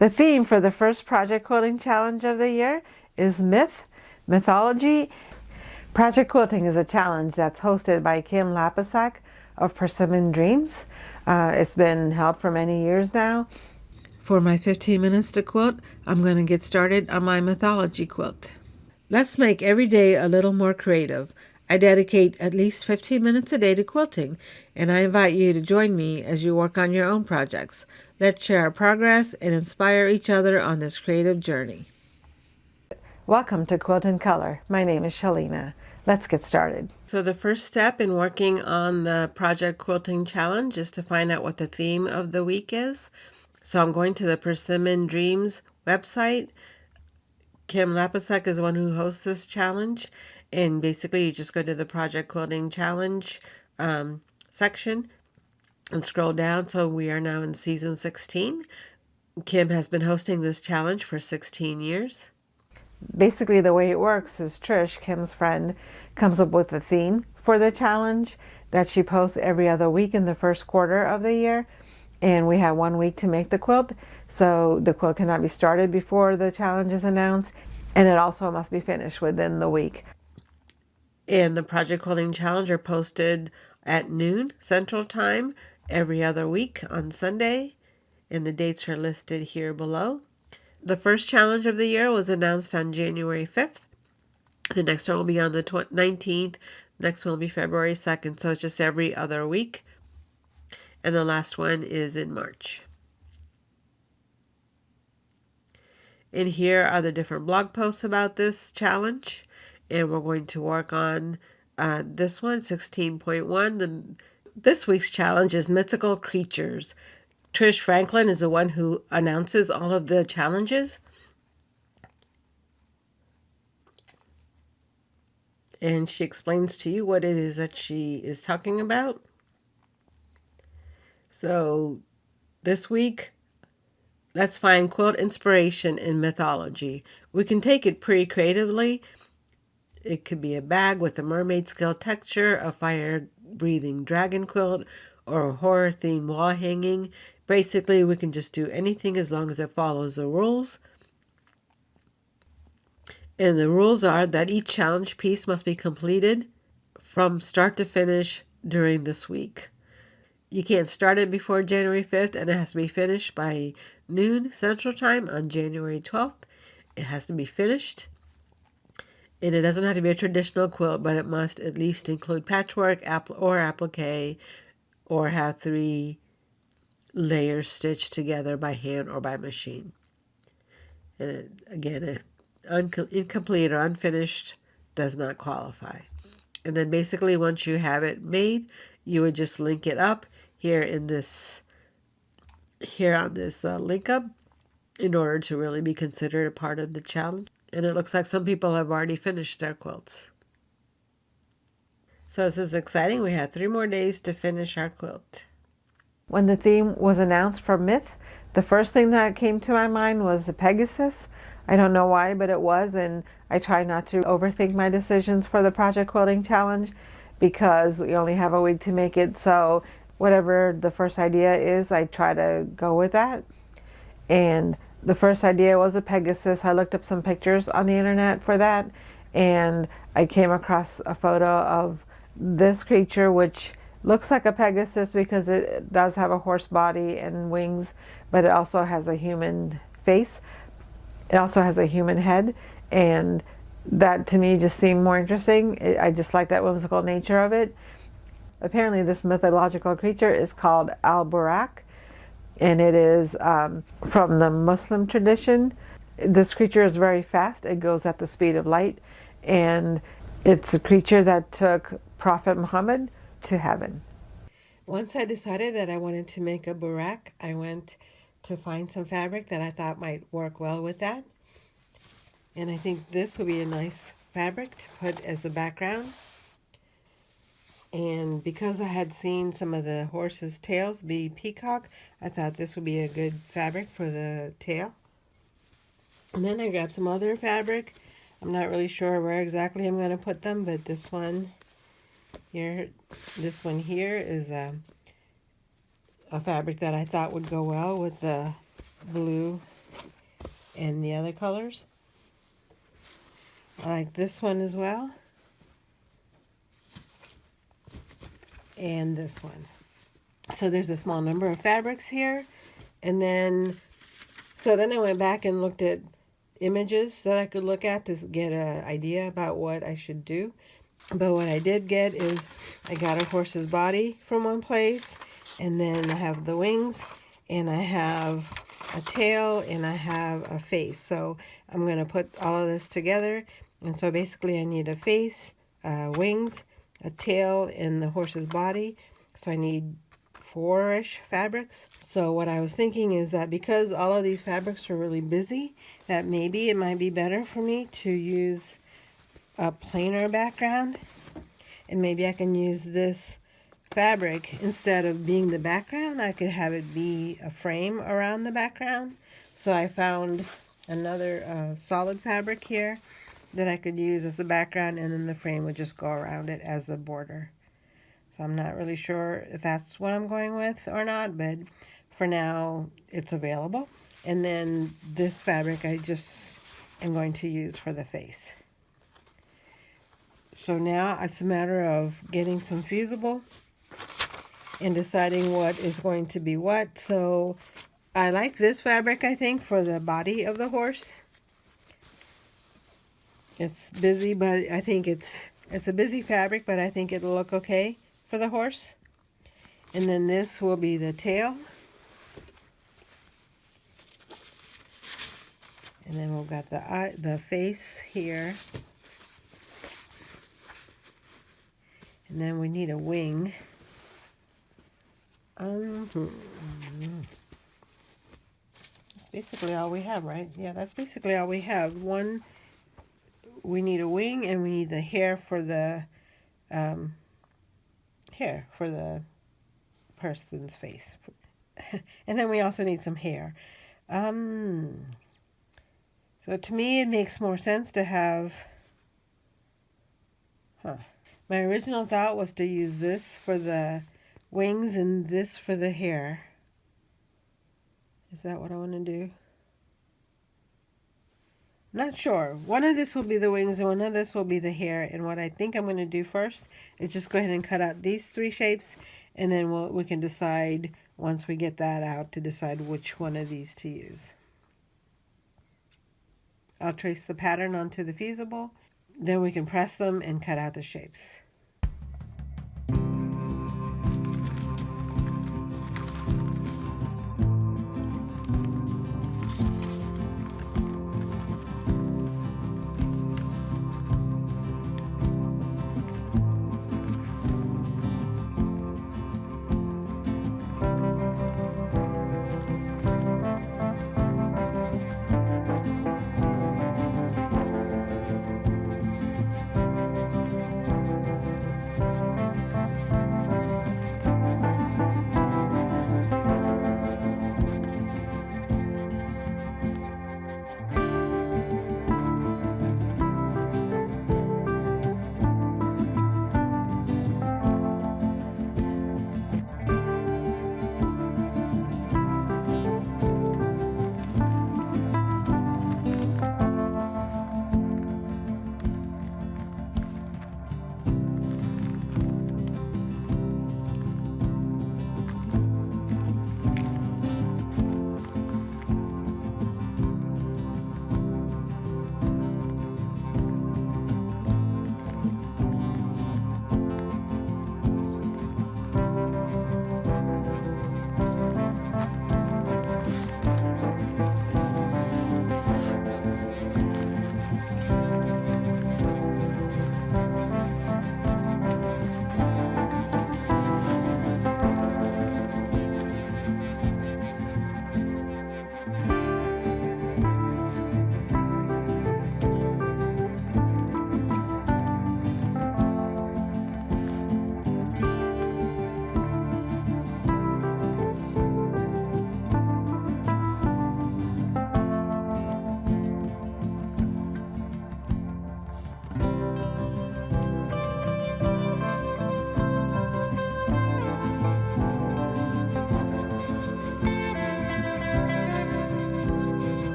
The theme for the first Project Quilting Challenge of the year is mythology. Project Quilting is a challenge that's hosted by Kim Lapacek of Persimmon Dreams. It's been held for many years now. For my 15 minutes to quilt, I'm going to get started on my mythology quilt. Let's make every day a little more creative. I dedicate at least 15 minutes a day to quilting, and I invite you to join me as you work on your own projects. Let's share our progress and inspire each other on this creative journey. Welcome to Quilt in Color. My name is Shalina. Let's get started. So the first step in working on the Project Quilting Challenge is to find out what the theme of the week is. So I'm going to the Persimmon Dreams website. Kim Lapacek is the one who hosts this challenge. And basically you just go to the Project Quilting Challenge section and scroll down. So we are now in season 16. Kim has been hosting this challenge for 16 years. Basically the way it works is Trish, Kim's friend, comes up with a theme for the challenge that she posts every other week in the first quarter of the year. And we have 1 week to make the quilt. So the quilt cannot be started before the challenge is announced. And it also must be finished within the week. And the Project Quilting Challenge are posted at noon Central Time every other week on Sunday. And the dates are listed here below. The first challenge of the year was announced on January 5th. The next one will be on the 19th. Next one will be February 2nd. So it's just every other week. And the last one is in March. And here are the different blog posts about this challenge. And we're going to work on this one, 16.1. This week's challenge is mythical creatures. Trish Franklin is the one who announces all of the challenges. And she explains to you what it is that she is talking about. So this week, let's find quilt inspiration in mythology. We can take it pretty creatively. It could be a bag with a mermaid scale texture, a fire-breathing dragon quilt, or a horror-themed wall hanging. Basically, we can just do anything as long as it follows the rules. And the rules are that each challenge piece must be completed from start to finish during this week. You can't start it before January 5th, and it has to be finished by noon Central Time on January 12th. It has to be finished. And it doesn't have to be a traditional quilt, but it must at least include patchwork or applique, or have 3 layers stitched together by hand or by machine. And again, incomplete or unfinished does not qualify. And then basically once you have it made, you would just link it up here on this link up in order to really be considered a part of the challenge. And it looks like some people have already finished their quilts. So this is exciting. We have 3 more days to finish our quilt. When the theme was announced for Myth, the first thing that came to my mind was the Pegasus. I don't know why, but it was, and I try not to overthink my decisions for the Project Quilting Challenge because we only have a week to make it. So whatever the first idea is, I try to go with that. And the first idea was a Pegasus. I looked up some pictures on the internet for that, and I came across a photo of this creature, which looks like a Pegasus because it does have a horse body and wings, but it also has a human face. It also has a human head, and that to me just seemed more interesting. I just like that whimsical nature of it. Apparently this mythological creature is called al-Buraq, and it is from the Muslim tradition. This creature is very fast. It goes at the speed of light, and it's a creature that took Prophet Muhammad to heaven. Once I decided that I wanted to make a Buraq, I went to find some fabric that I thought might work well with that. And I think this would be a nice fabric to put as a background. And because I had seen some of the horses' tails be peacock, I thought this would be a good fabric for the tail. And then I grabbed some other fabric. I'm not really sure where exactly I'm going to put them, but this one here is a fabric that I thought would go well with the blue and the other colors. I like this one as well. And this one. So there's a small number of fabrics here. And then, so then I went back and looked at images that I could look at to get an idea about what I should do. But what I did get is I got a horse's body from one place, and then I have the wings, and I have a tail, and I have a face. So I'm going to put all of this together. And so basically I need a face, wings, a tail, and the horse's body. So I need 4-ish fabrics. So what I was thinking is that because all of these fabrics are really busy, that maybe it might be better for me to use a plainer background, and maybe I can use this fabric instead of being the background. I could have it be a frame around the background. So I found another solid fabric here that I could use as the background, and then the frame would just go around it as a border. So I'm not really sure if that's what I'm going with or not, but for now it's available. And then this fabric I just am going to use for the face. So now it's a matter of getting some fusible and deciding what is going to be what. So I like this fabric, I think, for the body of the horse. It's busy, but I think it's a busy fabric, but I think it'll look okay for the horse. And then this will be the tail. And then we've got the face here. And then we need a wing. That's basically all we have, right? Yeah, that's basically all we have. We need a wing, and we need the hair for the person's face. And then we also need some hair. So to me, it makes more sense to have... My original thought was to use this for the wings and this for the hair. Is that what I want to do? Not sure. One of this will be the wings and one of this will be the hair. And what I think I'm going to do first is just go ahead and cut out these 3 shapes. And then we can decide, once we get that out, to decide which one of these to use. I'll trace the pattern onto the fusible. Then we can press them and cut out the shapes.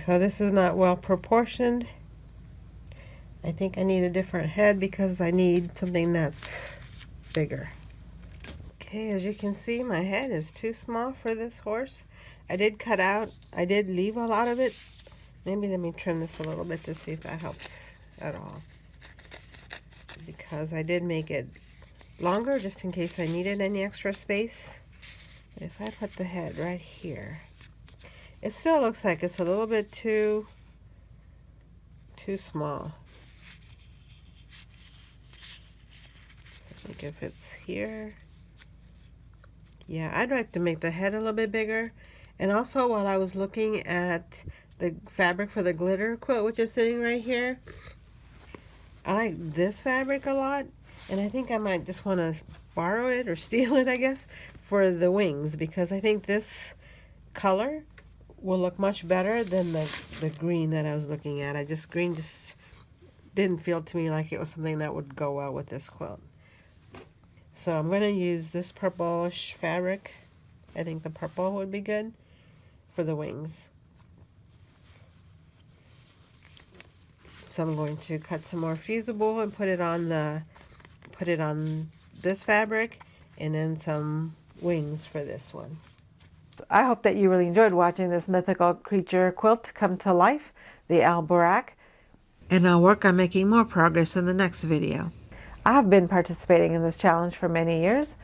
so this is not well proportioned. I think I need a different head because I need something that's bigger. Okay, as you can see, my head is too small for this horse. I did leave a lot of it. Maybe let me trim this a little bit to see if that helps at all. Because I did make it longer just in case I needed any extra space. But if I put the head right here, it still looks like it's a little bit too small. I think if it's here, yeah, I'd like to make the head a little bit bigger. And also, while I was looking at the fabric for the glitter quilt, which is sitting right here, I like this fabric a lot, and I think I might just want to borrow it or steal it, I guess, for the wings, because I think this color will look much better than the green that I was looking at. Green just didn't feel to me like it was something that would go well with this quilt. So I'm going to use this purplish fabric. I think the purple would be good for the wings. So I'm going to cut some more fusible and put it on this fabric, and then some wings for this one. I hope that you really enjoyed watching this mythical creature quilt come to life, the al-Buraq, and I'll work on making more progress in the next video. I've been participating in this challenge for many years,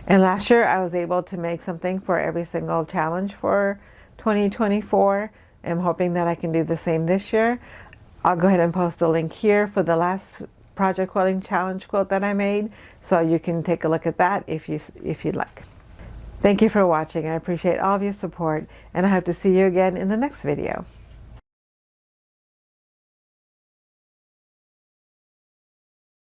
and last year I was able to make something for every single challenge for 2024. I'm hoping that I can do the same this year. I'll go ahead and post a link here for the last Project Quilting Challenge quilt that I made, so you can take a look at that if you'd like. Thank you for watching. I appreciate all of your support, and I hope to see you again in the next video.